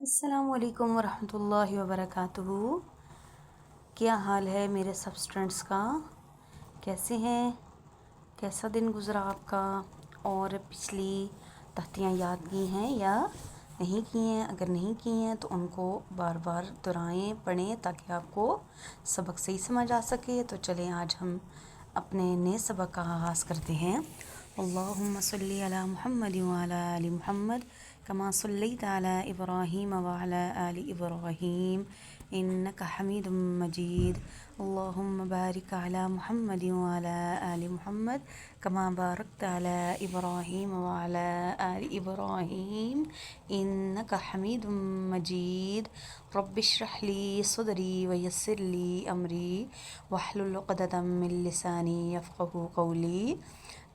السلام علیکم ورحمۃ اللہ وبرکاتہ۔ کیا حال ہے میرے سب اسٹوڈنٹس کا؟ کیسے ہیں؟ کیسا دن گزرا آپ کا؟ اور پچھلی تختیاں یاد کی ہیں یا نہیں کی ہیں؟ اگر نہیں کی ہیں تو ان کو بار بار دہرائیں، پڑھیں تاکہ آپ کو سبق صحیح سمجھ آ سکے۔ تو چلیں آج ہم اپنے نئے سبق کا آغاز کرتے ہیں۔ اللہم صلی علی محمد وعلی آل محمد کما صلیت علی ابراہیم وعلی آل ابراہیم انک حمید مجید۔ اللہم بارک علی محمد وعلی آل محمد کما بارکت علی ابراہیم وعلی آل ابراہیم انک حمید مجید۔ رب اشرح لی صدری ویسر لی امری واحلل عقدۃ من لسانی یفقہوا قولی۔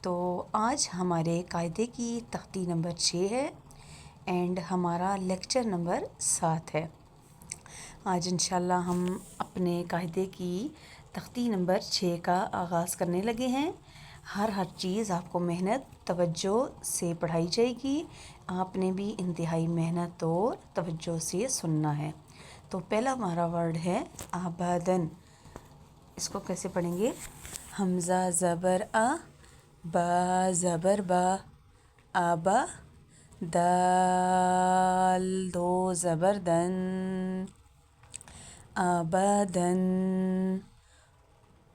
تو آج ہمارے قاعدے کی تختی نمبر 6 ہے اینڈ ہمارا لیکچر نمبر 7 ہے۔ آج انشاءاللہ ہم اپنے قاعدے کی تختی نمبر 6 کا آغاز کرنے لگے ہیں۔ ہر چیز آپ کو محنت توجہ سے پڑھائی جائے گی، آپ نے بھی انتہائی محنت اور توجہ سے سننا ہے۔ تو پہلا ہمارا ورڈ ہے آبادن۔ اس کو کیسے پڑھیں گے؟ حمزہ زبر آ، با زبر با، آبا، دال دو زبر دن، آبادن۔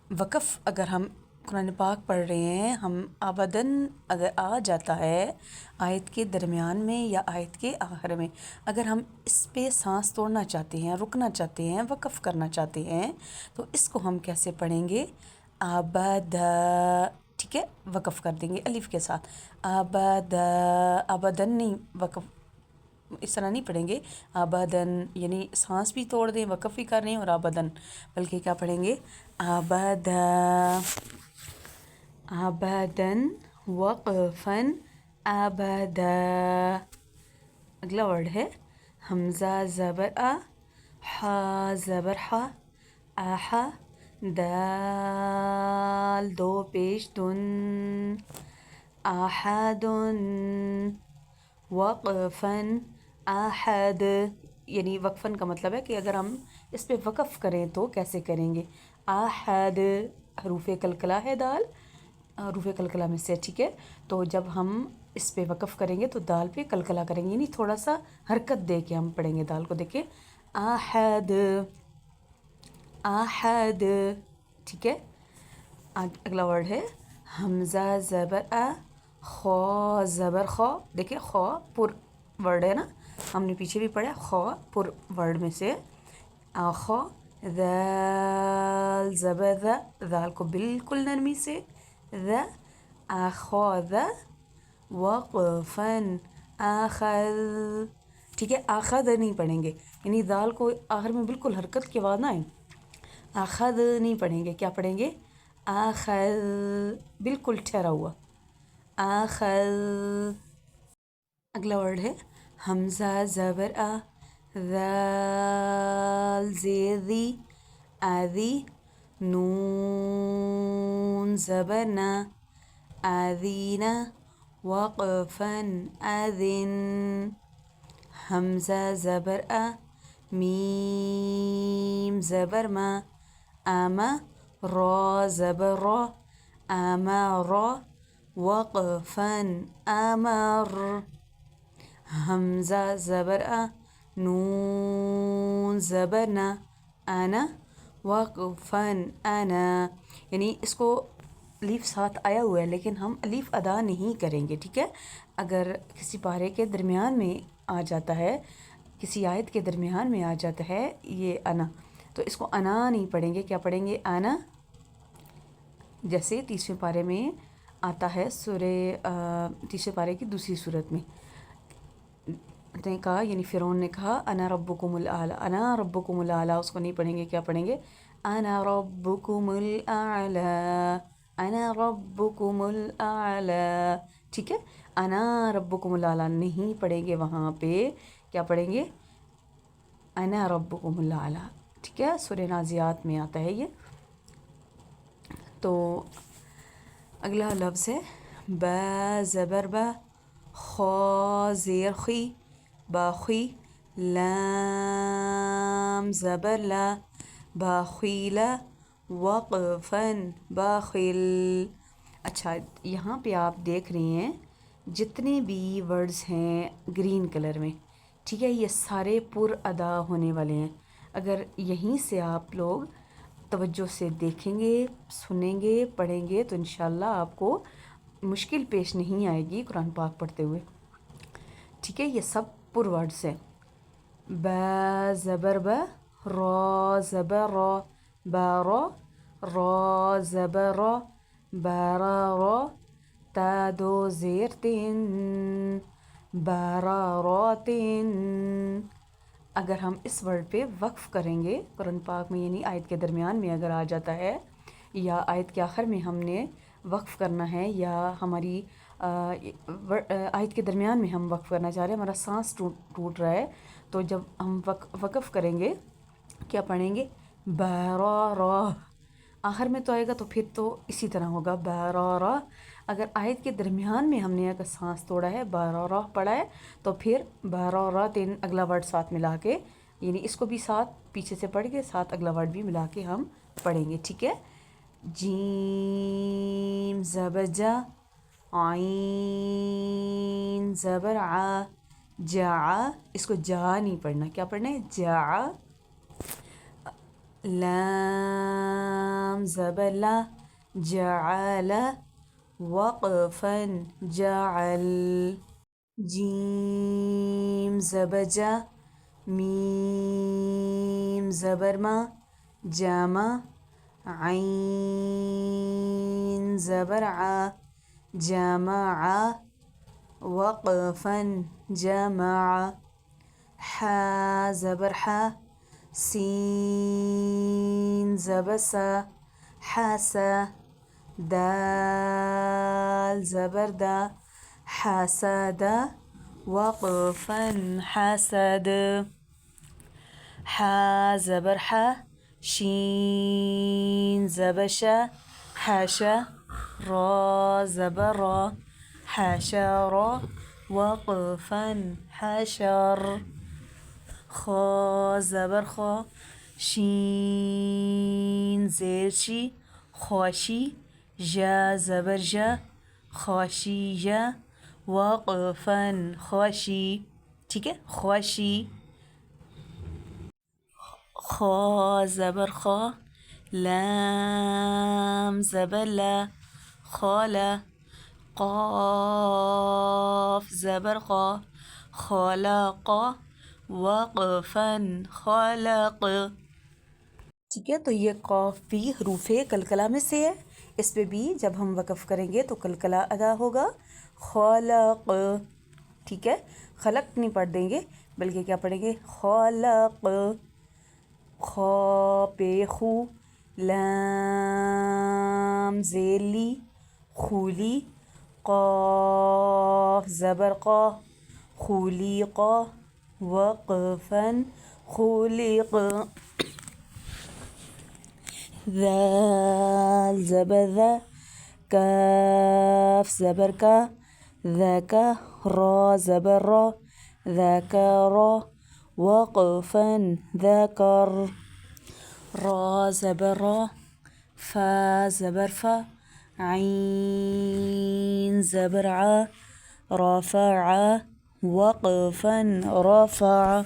وقف اگر ہم قرآن پاک پڑھ رہے ہیں، ہم آبادن اگر آ جاتا ہے آیت کے درمیان میں یا آیت کے آخر میں، اگر ہم اس پہ سانس توڑنا چاہتے ہیں، رکنا چاہتے ہیں، وقف کرنا چاہتے ہیں تو اس کو ہم کیسے پڑھیں گے؟ آبادا، ٹھیک ہے، وقف کر دیں گے الف کے ساتھ۔ آبادا، آبادن نہیں، وقف اس طرح نہیں پڑھیں گے۔ آبادن یعنی سانس بھی توڑ دیں، وقف بھی کر رہے ہیں اور آبادن، بلکہ کیا پڑھیں گے؟ آبادا، آبادن، وقفن، آبادا۔ اگلا ورڈ ہے حمزہ زبر آ، حا زبر حا، آحا، دال دو پیش دن، آحدن، وقفن، آحد۔ یعنی وقفن کا مطلب ہے کہ اگر ہم اس پہ وقف کریں تو کیسے کریں گے؟ آحد، حروف قلقلہ ہے دال، حروف قلقلہ میں سے، ٹھیک ہے۔ تو جب ہم اس پہ وقف کریں گے تو دال پہ قلقلہ کریں گے، یعنی تھوڑا سا حرکت دے کے ہم پڑھیں گے دال کو۔ دیکھیں آحد، آحد، ٹھیک ہے۔ اگلا ورڈ ہے حمزہ زبر آ، خا زبر خا۔ دیکھیں خا پر ورڈ ہے نا، ہم نے پیچھے بھی پڑھا خا پر ورڈ میں سے۔ آخا، ذال زبر ذا، ذال کو بالکل نرمی سے، ذا، آخاذ، وقفن، آخذ، ٹھیک ہے۔ آخذ نہیں پڑھیں گے، یعنی ذال کو آخر میں بالکل حرکت کے بعد نہ آئے، آخذ نہیں پڑھیں گے، کیا پڑھیں گے؟ آخذ، بالکل ٹھہرا ہوا، آخذ۔ اگلا ورڈ ہے حمزہ زبر آ، ذال زیر ذی، آذی، نون زبر نا، آذینا، وقفن، آذن۔ حمزہ زبر آ، میم زبر ما، آما، را زبر را، آمر، وقفن، آمر۔ حمزہ زبر آ، نون زبر نا، آنا، وقفن، آنا۔ یعنی اس کو الف ساتھ آیا ہوا ہے لیکن ہم الف ادا نہیں کریں گے، ٹھیک ہے۔ اگر کسی پارے کے درمیان میں آ جاتا ہے، کسی آیت کے درمیان میں آ جاتا ہے یہ انا، تو اس کو انا نہیں پڑھیں گے، کیا پڑھیں گے؟ آنا۔ جیسے تیسرے پارے میں آتا ہے تیسرے پارے کی دوسری صورت میں نے کہا، یعنی فرعون نے کہا انا ربکم الاعلی، انا ربکم الاعلی، اس کو نہیں پڑھیں گے، کیا پڑھیں گے؟ انا ربکم الاعلی، انا ربکم الاعلی، ٹھیک ہے۔ انا ربکم الاعلی نہیں پڑھیں گے، وہاں پہ کیا پڑھیں گے؟ انا ربکم الاعلی، ٹھیک ہے۔ سورہ نازعات میں آتا ہے یہ۔ تو اگلا لفظ ہے با زبر با، خا زیر خی، باخی، لام زبر لا، باخیلا، وقفن باخل۔ اچھا یہاں پہ آپ دیکھ رہے ہیں جتنے بھی ورڈز ہیں گرین کلر میں، ٹھیک ہے، یہ سارے پر ادا ہونے والے ہیں۔ اگر یہیں سے آپ لوگ توجہ سے دیکھیں گے، سنیں گے، پڑھیں گے تو انشاءاللہ آپ کو مشکل پیش نہیں آئے گی قرآن پاک پڑھتے ہوئے، ٹھیک ہے۔ یہ سب پر ورڈز ہیں۔ با زبر با، را زبر را، بارا، را زبر را، بارا را، تا دو زیر تین، باراراتن۔ اگر ہم اس ورڈ پہ وقف کریں گے قرآن پاک میں، یعنی آیت کے درمیان میں اگر آ جاتا ہے یا آیت کے آخر میں ہم نے وقف کرنا ہے، یا ہماری آیت کے درمیان میں ہم وقف کرنا چاہ رہے ہیں، ہمارا سانس ٹوٹ رہا ہے، تو جب ہم وقف کریں گے کیا پڑھیں گے؟ بارارا، آخر میں تو آئے گا تو پھر تو اسی طرح ہوگا بارارا۔ اگر آیت کے درمیان میں ہم نے اگر سانس توڑا ہے، بارارا پڑھا ہے، تو پھر باراراتن اگلا ورڈ ساتھ ملا کے، یعنی اس کو بھی ساتھ پیچھے سے پڑھ کے ساتھ اگلا ورڈ بھی ملا کے ہم پڑھیں گے، ٹھیک ہے۔ جیم زبر جا، عین زبر آ، جا، اس کو جا نہیں پڑھنا، کیا پڑھنا ہے؟ جا۔ لام زبر لا، جعل، وقفن جعل۔ جیم زبر جا، میم زبر ما، جامع، عین زبر ع، جمع، وقفن جمع۔ حا زبر حا، سین زبر سا، حاسا، دال زبر دا، حسد، وقفن حسد۔ حا زبر حا، شین زبر شا، حاشا، را زبر را، حشر، وقفن حشر۔ خا زبر خا، شین زیر شی، خوشی، جا زبر جا، خاشیہ، وقفن خوشی، ٹھیک ہے، خوشی۔ خا زبر خا، لام زبر لا، خالا، قاف زبر قا، خلق، وقفن خلق، ٹھیک ہے۔ تو یہ قاف بھی حروف قلقلہ میں سے ہے، اس پہ بھی جب ہم وقف کریں گے تو قلقلہ ادا ہوگا۔ خلق، ٹھیک ہے، خلق نہیں پڑھ دیں گے بلکہ کیا پڑھیں گے؟ خلق۔ خا پہ خو، لام زیر لی، خولی، قاف زبر قا، خلیق، وقفن خلق۔ ذال زبر ذا، کاف زبر کا، ذکا، را زبر را، ذکر، وقفن ذکر۔ را زبر را، فا زبر فا، عین زبر ع، رفع، وقفن رفع۔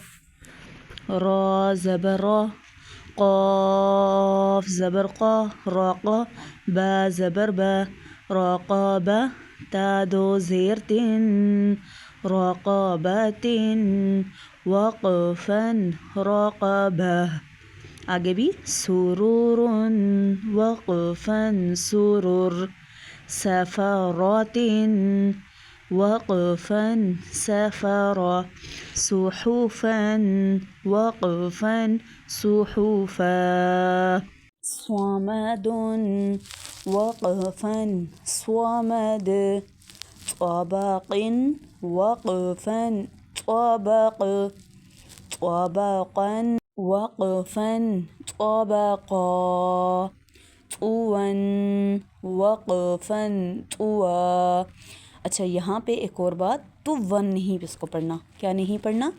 را زبر را، قاف زبر قا، راقا، با زبر با، راقابہ، تا دو زیر تین، راقابتن، وقفن راقبہ۔ آگے بھی سرور، وقفن سرور، سفرات، وقفن سفرا، صحفا، وقفن صحفا۔ صمد، وقفن صمد، طبق، وقفن طبق، طبقا، وقفن طبقا، طوا، وقفن طوا۔ اچھا یہاں پہ ایک اور بات، تو ون نہیں اس کو پڑھنا، کیا نہیں پڑھنا؟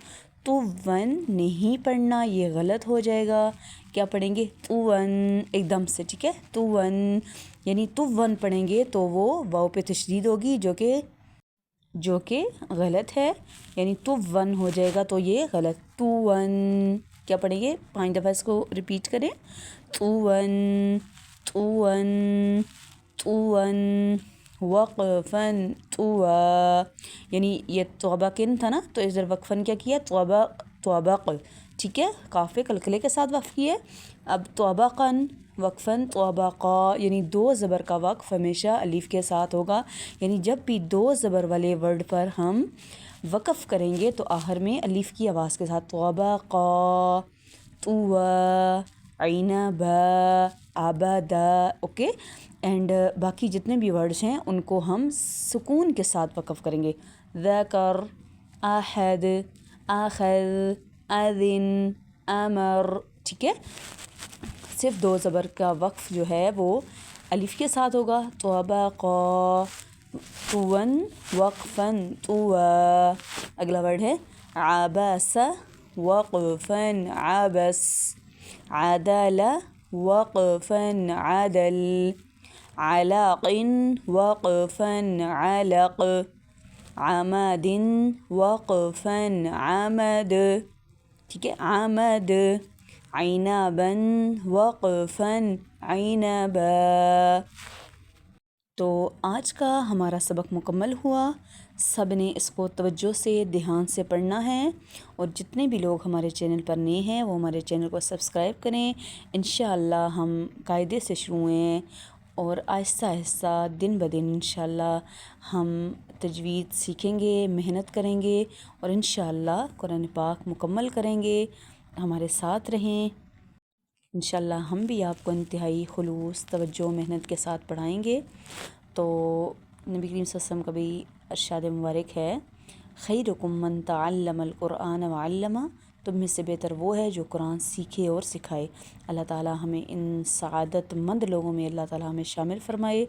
تو ون نہیں پڑھنا، یہ غلط ہو جائے گا. کیا پڑھیں گے؟ تو ون ایک دم سے، ٹھیک ہے. تو ون یعنی تو ون پڑھیں گے تو وہ واو پہ تشدید ہوگی جو کہ غلط ہے، یعنی تو ون ہو جائے گا تو یہ غلط. تو ون کیا پڑھیں گے؟ 5 دفعہ اس کو ریپیٹ کریں. تو ون تو ون تو ون وقفن طوا، یعنی یہ طبقن تھا نا، تو اس در وقفن کیا کیا؟ طبق، ٹھیک ہے. کافی قلقلے کے ساتھ وقف کیے. اب طبقن وقفن طبقا، یعنی 2 زبر کا وقف ہمیشہ الف کے ساتھ ہوگا. یعنی جب بھی 2 زبر والے ورڈ پر ہم وقف کریں گے تو آخر میں الف کی آواز کے ساتھ طبقا طوا عنبا عبدا. اوکے. اینڈ باقی جتنے بھی ورڈز ہیں ان کو ہم سکون کے ساتھ وقف کریں گے. ذکر، احد، اخذ، اذن، امر، ٹھیک ہے. صرف 2 زبر کا وقف جو ہے وہ الف کے ساتھ ہوگا. طبقا طون وقفن طوا. اگلا ورڈ ہے عبس وقفن عبس، عدل وقفن عدل، علق وقفن علق، عمد وقفن عمد، ٹھیک ہے. عمد، عنبا وقفن عنبا. تو آج کا ہمارا سبق مکمل ہوا. سب نے اس کو توجہ سے دھیان سے پڑھنا ہے، اور جتنے بھی لوگ ہمارے چینل پر نئے ہیں وہ ہمارے چینل کو سبسکرائب کریں. انشاءاللہ ہم قاعدے سے شروع ہیں اور آہستہ آہستہ دن بدن انشاءاللہ ہم تجوید سیکھیں گے، محنت کریں گے اور انشاءاللہ قرآن پاک مکمل کریں گے. ہمارے ساتھ رہیں. انشاءاللہ ہم بھی آپ کو انتہائی خلوص، توجہ، محنت کے ساتھ پڑھائیں گے. تو نبی کریم صلی اللہ علیہ وسلم کا بھی ارشاد مبارک ہے، خیرکم من تعلم القرآن وعلمہ، تم میں سے بہتر وہ ہے جو قرآن سیکھے اور سکھائے. اللہ تعالیٰ ہمیں ان سعادت مند لوگوں میں اللہ تعالیٰ ہمیں شامل فرمائے،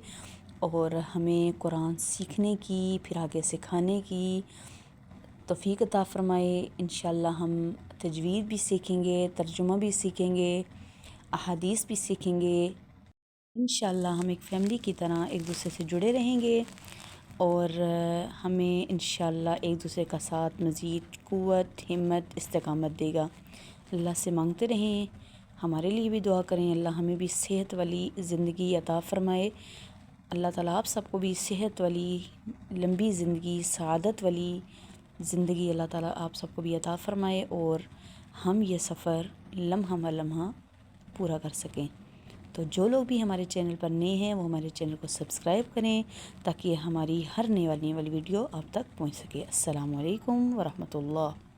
اور ہمیں قرآن سیکھنے کی پھر آگے سکھانے کی توفیق عطا فرمائے. انشاءاللہ ہم تجوید بھی سیکھیں گے، ترجمہ بھی سیکھیں گے، احادیث بھی سیکھیں گے. انشاءاللہ ہم ایک فیملی کی طرح ایک دوسرے سے جڑے رہیں گے، اور ہمیں انشاءاللہ ایک دوسرے کا ساتھ مزید قوت، ہمت، استقامت دے گا. اللہ سے مانگتے رہیں، ہمارے لیے بھی دعا کریں، اللہ ہمیں بھی صحت والی زندگی عطا فرمائے. اللہ تعالیٰ آپ سب کو بھی صحت والی لمبی زندگی، سعادت والی زندگی اللہ تعالیٰ آپ سب کو بھی عطا فرمائے، اور ہم یہ سفر لمحہ بہ لمحہ پورا کر سکیں. تو جو لوگ بھی ہمارے چینل پر نئے ہیں وہ ہمارے چینل کو سبسکرائب کریں تاکہ ہماری ہر نئی والی ویڈیو آپ تک پہنچ سکے. السلام علیکم ورحمۃ اللہ.